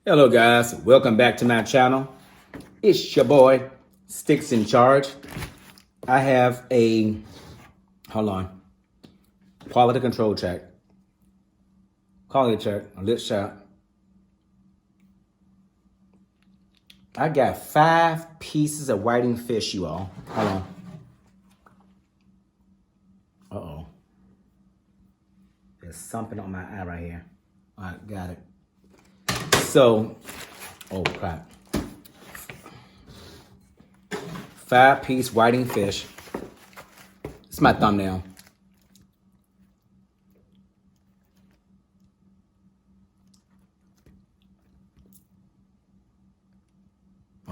Hello guys, welcome back to my channel. It's your boy, Sticks in Charge. I have hold on, quality control check. Quality check, a lit shot. I got 5 pieces of whiting fish, you all. Hold on. Uh-oh. There's something on my eye right here. All right, got it. So, oh crap. 5-piece whiting fish. It's my thumbnail.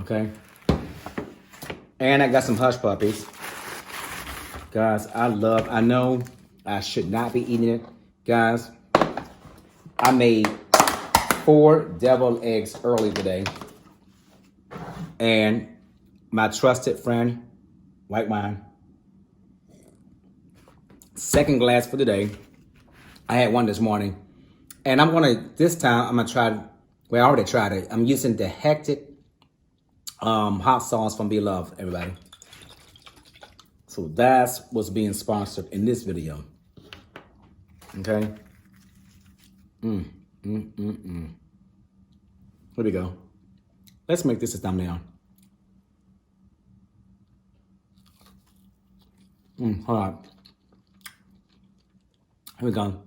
Okay. And I got some hush puppies. Guys, I know I should not be eating it. Guys, I made 4 deviled eggs early today. And my trusted friend, white wine, second glass for the day. I had one this morning. And this time, I'm gonna try, well, I already tried it. I'm using the Hectic hot sauce from Bloveslife, everybody. So that's what's being sponsored in this video. Okay? Here we go. Let's make this a thumbnail. Hold on. Here we go.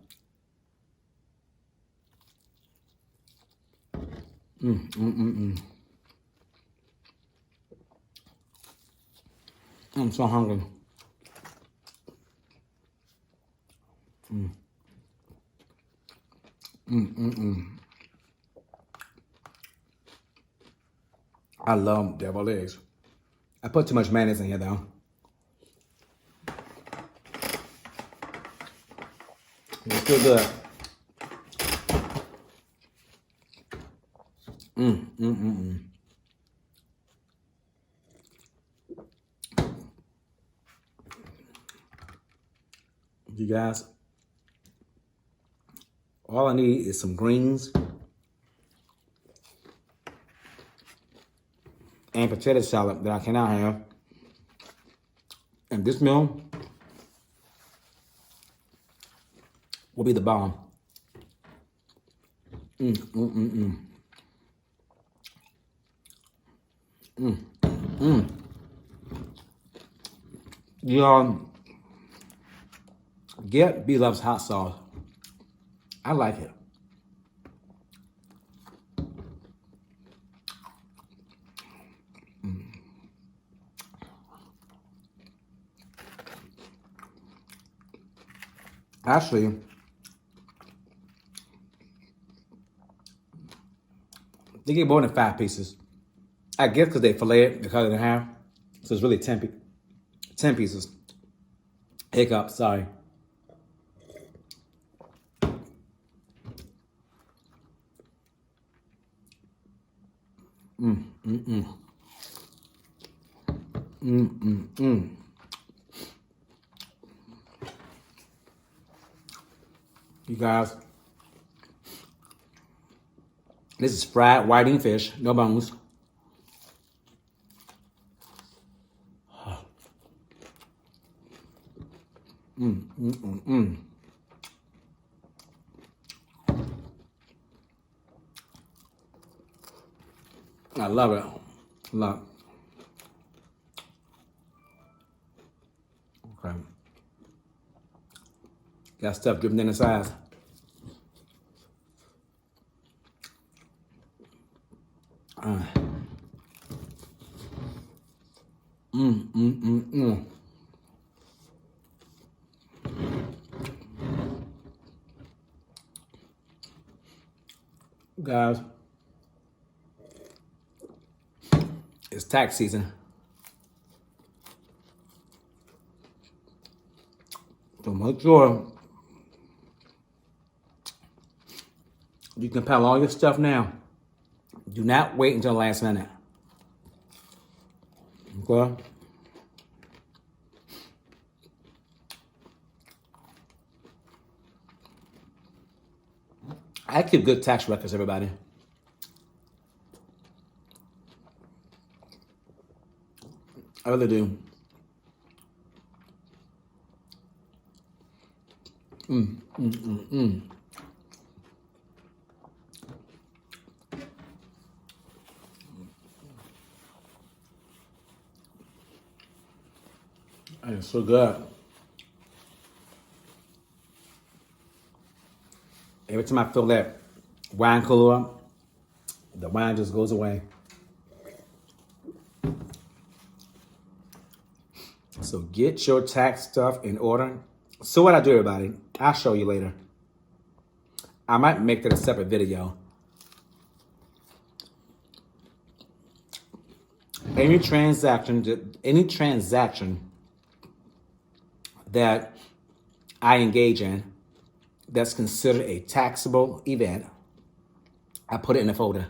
I'm so hungry. I love deviled eggs. I put too much mayonnaise in here though. It's still good. You guys, all I need is some greens and potato salad that I cannot have. And this meal will be the bomb. Y'all, get Bloveslife hot sauce. I like it. Actually, they get more than 5 pieces. I guess because they fillet it, they cut it in half. So it's really 10 pieces. Hiccup, sorry. You guys, this is fried whiting fish, no bones. I love it. Love it. Okay. Got stuff dripping in the sides. Guys, it's tax season. So make sure you compile all your stuff now. Do not wait until the last minute. Okay? I keep good tax records, everybody. I really do. It's so good. Every time I fill that wine cooler up, the wine just goes away. So get your tax stuff in order. So what I do, everybody, I'll show you later. I might make that a separate video. Any transaction that I engage in that's considered a taxable event, I put it in a folder.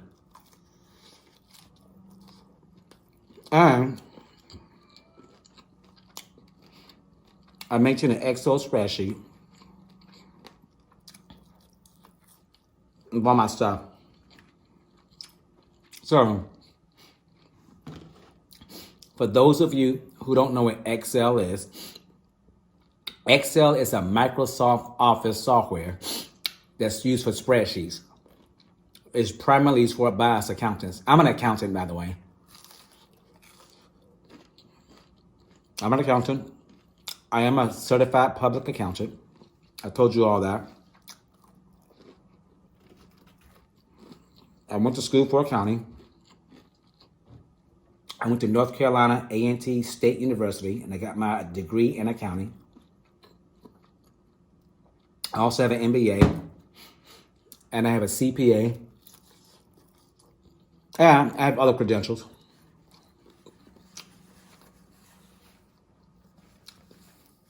And I maintain an Excel spreadsheet of all my stuff. So, for those of you who don't know what Excel is a Microsoft Office software that's used for spreadsheets. It's primarily used for by us accountants. I'm an accountant, by the way. I'm an accountant. I am a certified public accountant. I told you all that. I went to school for accounting. I went to North Carolina A&T State University, and I got my degree in accounting. I also have an MBA, and I have a CPA, and I have other credentials.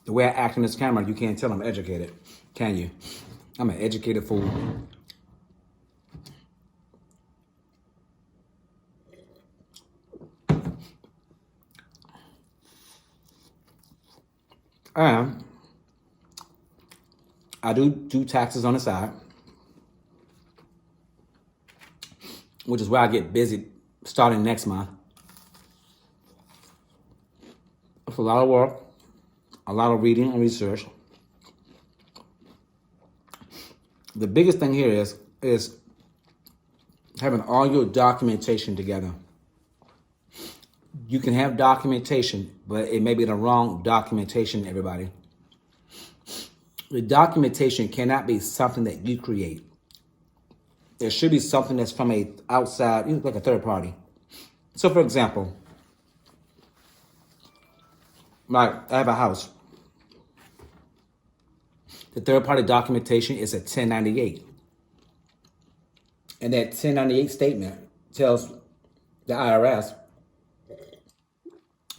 The way I act on this camera, you can't tell I'm educated, can you? I'm an educated fool. And I do taxes on the side, which is where I get busy starting next month. It's a lot of work, a lot of reading and research. The biggest thing here is having all your documentation together. You can have documentation, but it may be the wrong documentation, everybody. The documentation cannot be something that you create. There should be something that's from a outside, like a third party. So for example, I have a house. The third party documentation is a 1098. And that 1098 statement tells the IRS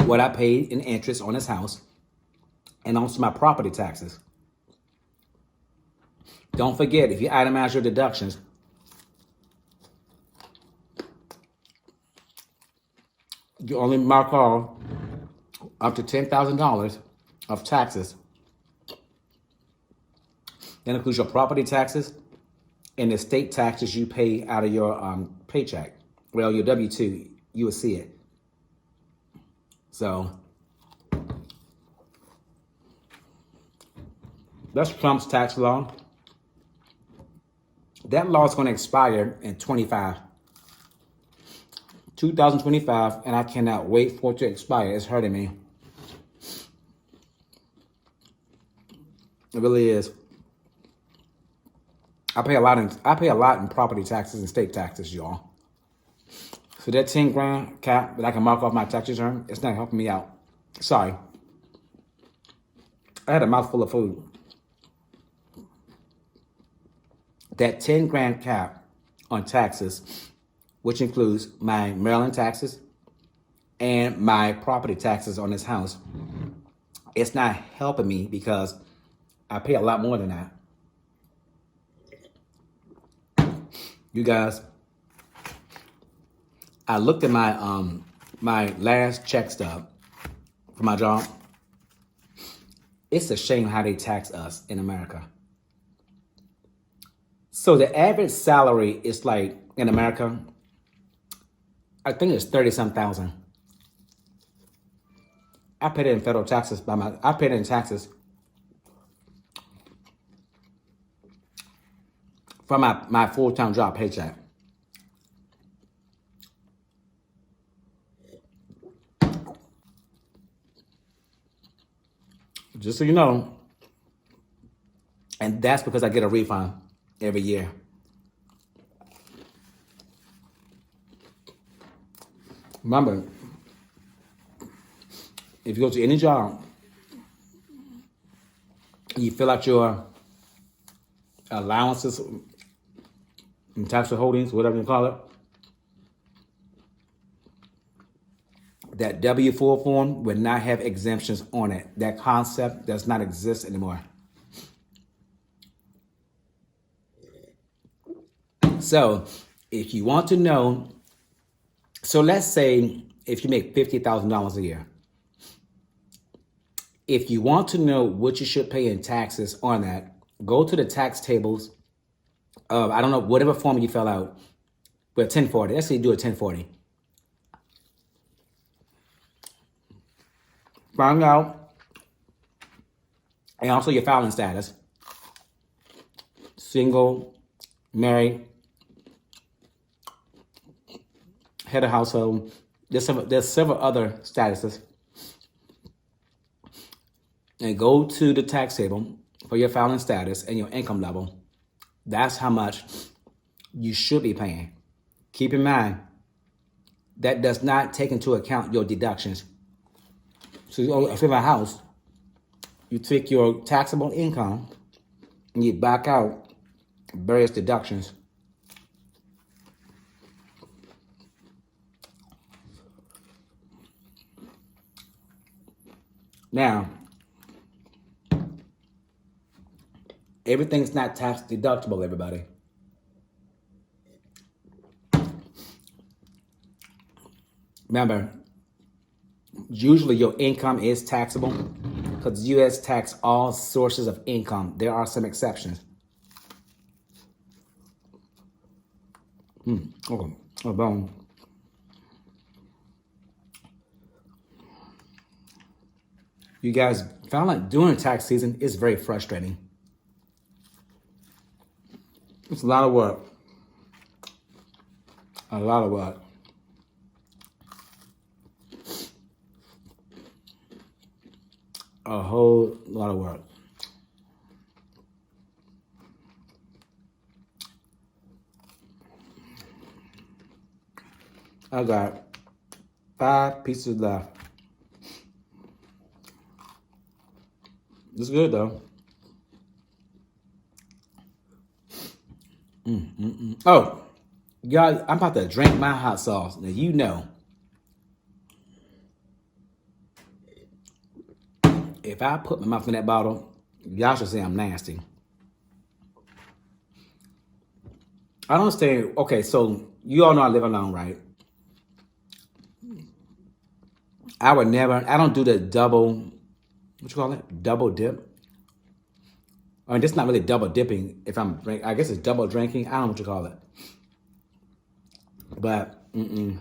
what I paid in interest on this house and also my property taxes. Don't forget, if you itemize your deductions, you only mark off up to $10,000 of taxes. That includes your property taxes and the state taxes you pay out of your paycheck. Well, your W-2, you will see it. So that's Trump's tax law. That law is going to expire in 2025, and I cannot wait for it to expire. It's hurting me. It really is. I pay a lot in property taxes and state taxes, y'all. So that 10 grand cap that I can mark off my tax return, it's not helping me out. Sorry. I had a mouthful of food. That 10 grand cap on taxes, which includes my Maryland taxes and my property taxes on this house, it's not helping me because I pay a lot more than that. You guys, I looked at my my last check stub for my job. It's a shame how they tax us in America. So the average salary is like, in America, I think it's 30-some thousand. I paid it in federal taxes I paid it in taxes from my full-time job paycheck. Just so you know. And that's because I get a refund every year. Remember, if you go to any job, you fill out your allowances and tax withholdings, whatever you call it, that W-4 form would not have exemptions on it. That concept does not exist anymore. So if you want to know, so let's say if you make $50,000 a year, if you want to know what you should pay in taxes on that, go to the tax tables of, I don't know, whatever form you fill out, but 1040. Let's say you do a 1040. Find out, and also your filing status, single, married, head of household. There's several other statuses. And go to the tax table for your filing status and your income level. That's how much you should be paying. Keep in mind, that does not take into account your deductions. So if you have a house, you take your taxable income and you back out various deductions. Now, everything's not tax deductible, everybody. Remember, usually your income is taxable because the U.S. tax all sources of income. There are some exceptions. Oh, bone. You guys found like during tax season is very frustrating. It's a lot of work. A lot of work. A whole lot of work. I got 5 pieces left. It's good though. Oh, y'all, I'm about to drink my hot sauce. Now you know, if I put my mouth in that bottle, y'all should say I'm nasty. I don't understand. Okay, so you all know I live alone, right? I would never, I don't do the double, what you call it? Double dip. I mean, that's not really double dipping. If I'm drinking, I guess it's double drinking. I don't know what you call it. But, you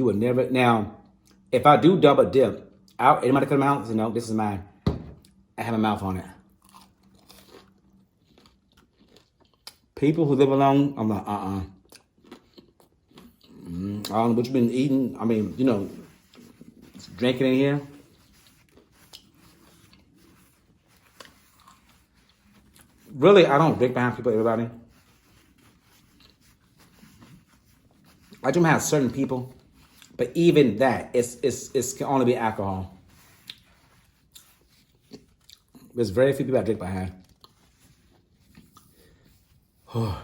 would never. Now, if I do double dip, anybody come out and say, no, this is mine. I have a mouth on it. People who live alone, I'm like, I don't know what you've been eating. I mean, you know, drinking in here. Really, I don't drink behind people, everybody. I do have certain people, but even that, it can only be alcohol. There's very few people I drink behind. Oh,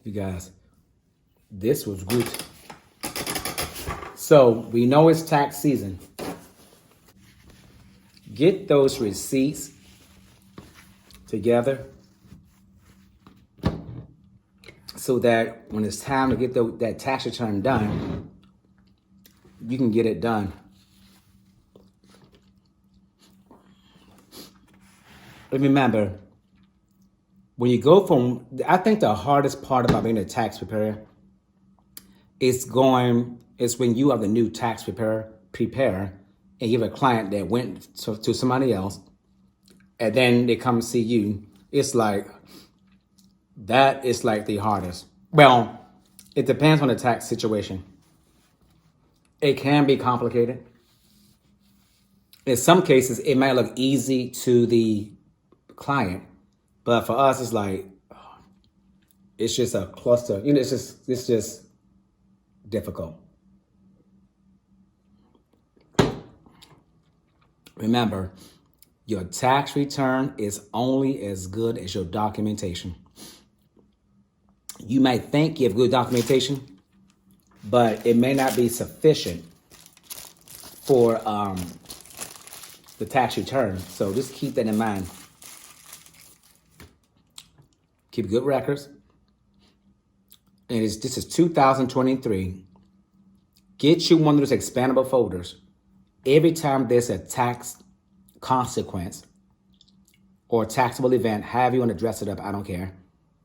you guys, this was good. So we know it's tax season. Get those receipts together so that when it's time to get that tax return done, you can get it done. But remember, when you go from, I think the hardest part about being a tax preparer is when you are the new tax preparer, prepare and you have a client that went to somebody else and then they come see you, it's like, that is like the hardest. Well, it depends on the tax situation. It can be complicated. In some cases, it might look easy to the client, but for us, it's like, it's just a cluster. You know, it's just difficult. Remember, your tax return is only as good as your documentation. You might think you have good documentation, but it may not be sufficient for the tax return. So just keep that in mind. Keep good records. And this is 2023. Get you one of those expandable folders. Every time there's a tax consequence or taxable event, however you want to dress it up, I don't care.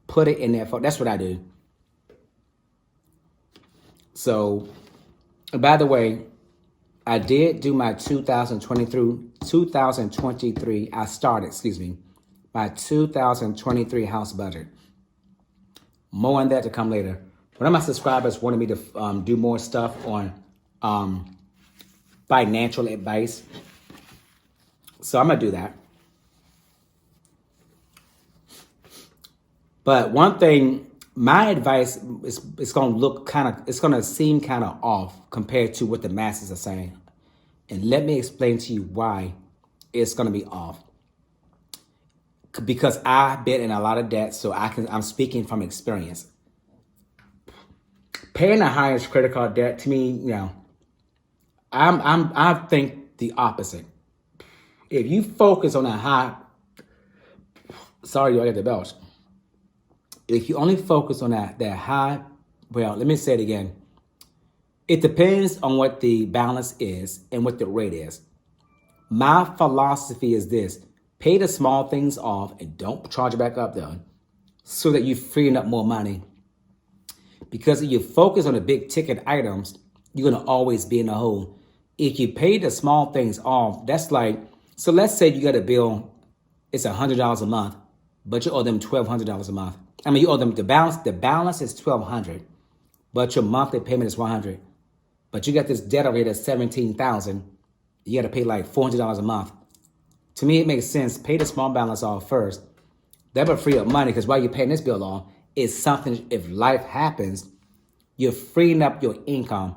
Put it in there. That's what I do. So, by the way, I did do my 2023, I started, my 2023 house budget. More on that to come later. One of my subscribers wanted me to do more stuff on financial advice. So I'm going to do that. But one thing, my advice is going to look it's going to seem kind of off compared to what the masses are saying. And let me explain to you why it's going to be off. Because I've been in a lot of debt, so I'm speaking from experience. Paying the highest credit card debt, to me, you know, I think the opposite. If you focus on a high, sorry, I got the belch. If you only focus on that high, well, let me say it again. It depends on what the balance is and what the rate is. My philosophy is this: pay the small things off and don't charge it back up though, so that you're freeing up more money. Because if you focus on the big ticket items, you're going to always be in the hole. If you pay the small things off, that's like, so let's say you got a bill, it's $100 a month, but you owe them $1,200 a month. I mean, you owe them the balance is $1,200, but your monthly payment is $100. But you got this debt over here that's $17,000. You got to pay like $400 a month. To me, it makes sense. Pay the small balance off first. That will free up money, because while you're paying this bill off, it's something, if life happens, you're freeing up your income.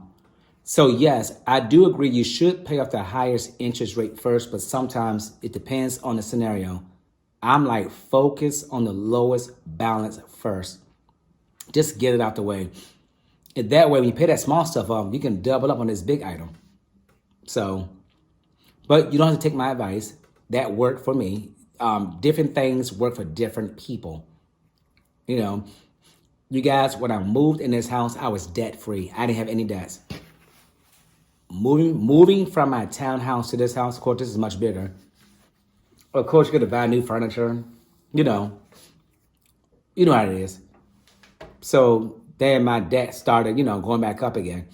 So yes, I do agree you should pay off the highest interest rate first, but sometimes it depends on the scenario. I'm like, focus on the lowest balance first. Just get it out the way. And that way, when you pay that small stuff off, you can double up on this big item. So, but you don't have to take my advice. That worked for me. Different things work for different people. You know, you guys, when I moved in this house, I was debt free. I didn't have any debts. Moving from my townhouse to this house, of course, this is much bigger. Of course, you're going to buy new furniture. You know how it is. So then my debt started, going back up again.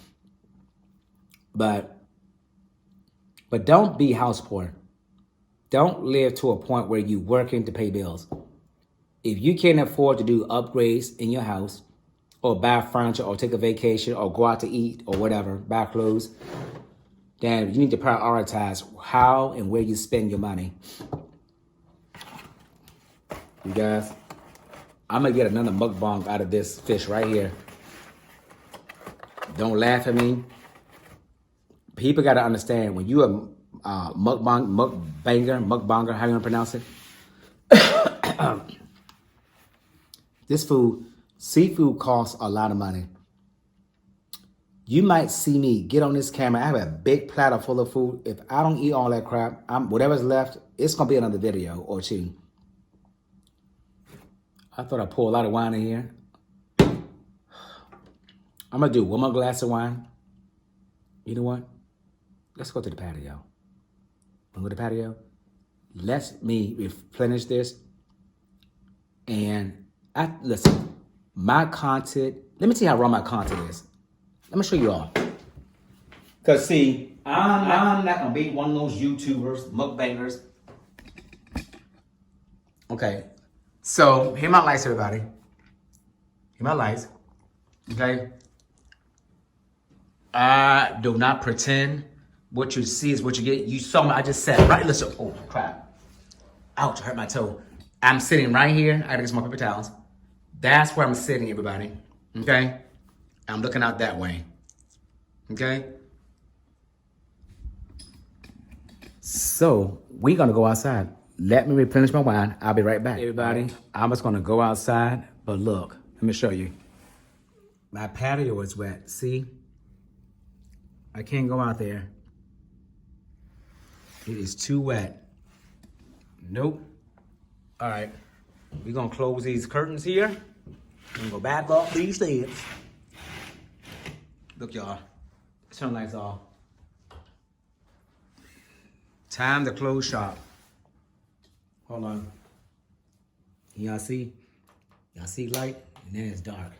But don't be house poor. Don't live to a point where you're working to pay bills. If you can't afford to do upgrades in your house, or buy furniture, or take a vacation, or go out to eat, or whatever, buy clothes, then you need to prioritize how and where you spend your money. You guys, I'm going to get another mukbang out of this fish right here. Don't laugh at me. People got to understand, when you are mukbanger, how you want to pronounce it? This seafood costs a lot of money. You might see me get on this camera. I have a big platter full of food. If I don't eat all that crap, whatever's left, it's going to be another video or two. I thought I poured a lot of wine in here. I'm going to do one more glass of wine. You know what? Let's go to the patio. Want to go to the patio? Let me replenish this. And listen, my content, let me tell you how raw my content is. Let me show you all. Because see, I'm not gonna be one of those YouTubers, mukbangers. Okay, so here my lights, everybody. Here my lights. Okay. I do not pretend what you see is what you get. You saw me. I just said right. Listen. Oh crap! Ouch! I hurt my toe. I'm sitting right here. I gotta get some more paper towels. That's where I'm sitting, everybody. Okay. I'm looking out that way. Okay. So we're gonna go outside. Let me replenish my wine. I'll be right back. Everybody, I'm just gonna go outside. But look, let me show you. My patio is wet. See? I can't go out there. It is too wet. Nope. All right. We're gonna close these curtains here. We're gonna go back up these stairs. Look, y'all. Turn the lights off. Time to close shop. Hold on. Y'all see? Y'all see light? And then it's dark.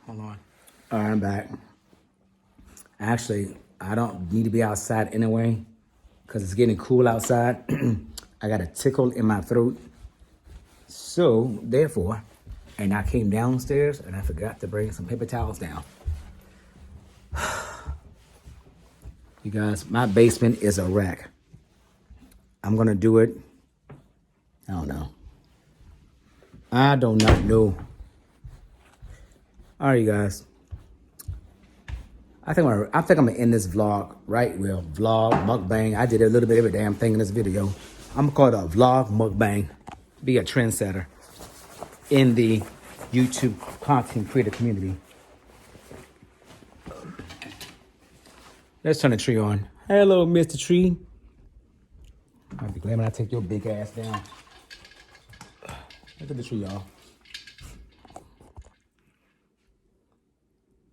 Hold on. All right, I'm back. Actually, I don't need to be outside anyway because it's getting cool outside. I got a tickle in my throat. So, therefore, and I came downstairs and I forgot to bring some paper towels down. You guys, my basement is a wreck. I'm gonna do it. I don't know. I do not know. All right, you guys. I think I'm gonna end this vlog right. Well, vlog, mukbang. I did a little bit of every damn thing in this video. I'm gonna call it a vlog mukbang. Be a trendsetter in the YouTube content creator community. Let's turn the tree on. Hello, Mr. Tree. I'll be glad when I take your big ass down. Look at the tree, y'all.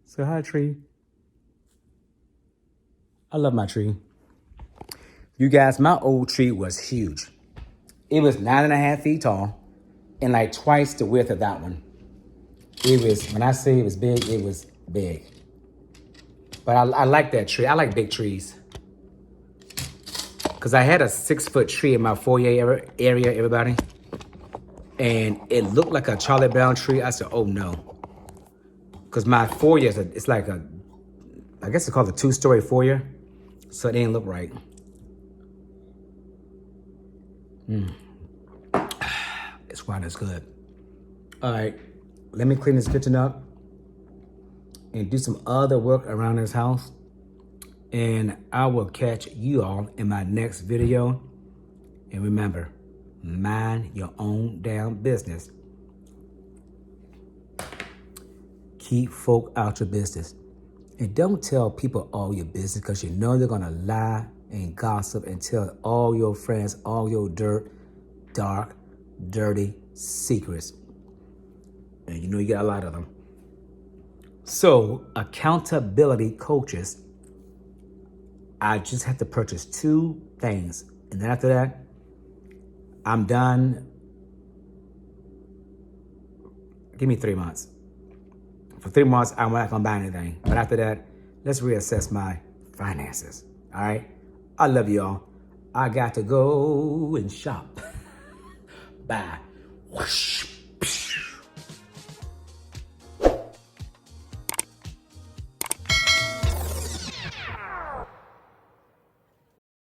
Say hi, tree. I love my tree. You guys, my old tree was huge. It was 9.5 feet tall and like twice the width of that one. It was, when I say it was big, it was big. But I like that tree. I like big trees. Because I had a 6-foot tree in my foyer area, everybody. And it looked like a Charlie Brown tree. I said, oh no. Because my foyer, it's like a, I guess it's called a 2-story foyer. So it didn't look right. This wine is good. All right, let me clean this kitchen up and do some other work around this house. And I will catch you all in my next video. And remember, mind your own damn business. Keep folk out your business. And don't tell people all your business because you know they're gonna lie and gossip and tell all your friends all your dark, dirty secrets. And you know you got a lot of them. So, accountability coaches, I just have to purchase 2 things. And then after that, I'm done. Give me 3 months. For 3 months, I'm not gonna buy anything. But after that, let's reassess my finances. All right? I love y'all. I got to go and shop. Bye. Whoosh.